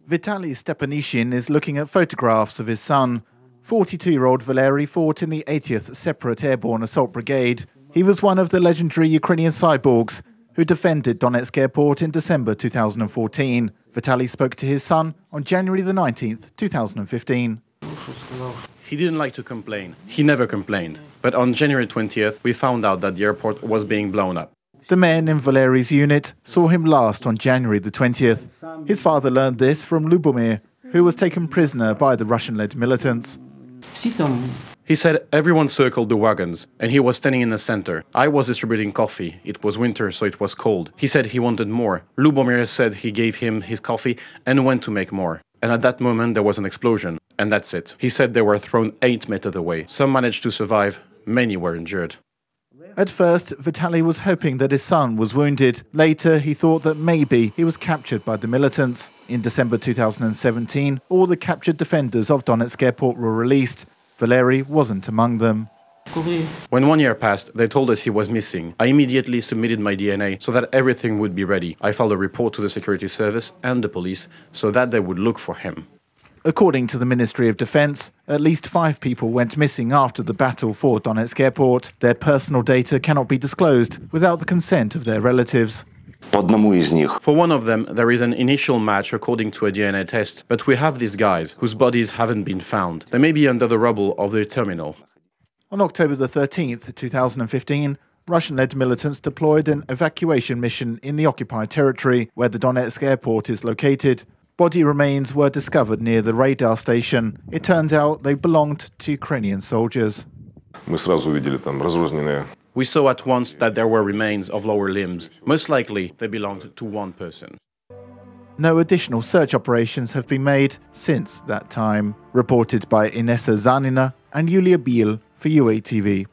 Vitaly Stepanishin is looking at photographs of his son. 42-year-old Valery fought in the 80th Separate Airborne Assault Brigade. He was one of the legendary Ukrainian cyborgs who defended Donetsk airport in December 2014. Vitaly spoke to his son on January the 19th, 2015. He didn't like to complain. He never complained. But on January 20th, we found out that the airport was being blown up. The men in Valery's unit saw him last on January the 20th. His father learned this from Lubomir, who was taken prisoner by the Russian-led militants. He said everyone circled the wagons, and he was standing in the center. I was distributing coffee. It was winter, so it was cold. He said he wanted more. Lubomir said he gave him his coffee and went to make more. And at that moment, there was an explosion. And that's it. He said they were thrown 8 meters away. Some managed to survive. Many were injured. At first, Vitaly was hoping that his son was wounded. Later, he thought that maybe he was captured by the militants. In December 2017, all the captured defenders of Donetsk airport were released. Valery wasn't among them. When 1 year passed, they told us he was missing. I immediately submitted my DNA so that everything would be ready. I filed a report to the security service and the police so that they would look for him. According to the Ministry of Defense, at least 5 people went missing after the battle for Donetsk airport. Their personal data cannot be disclosed without the consent of their relatives. For one of them, there is an initial match according to a DNA test, but we have these guys whose bodies haven't been found. They may be under the rubble of the terminal. On October the 13th, 2015, Russian-led militants deployed an evacuation mission in the occupied territory where the Donetsk airport is located. Body remains were discovered near the radar station. It turns out they belonged to Ukrainian soldiers. We saw at once that there were remains of lower limbs. Most likely, they belonged to one person. No additional search operations have been made since that time. Reported by Inessa Zanina and Yulia Biel for UATV.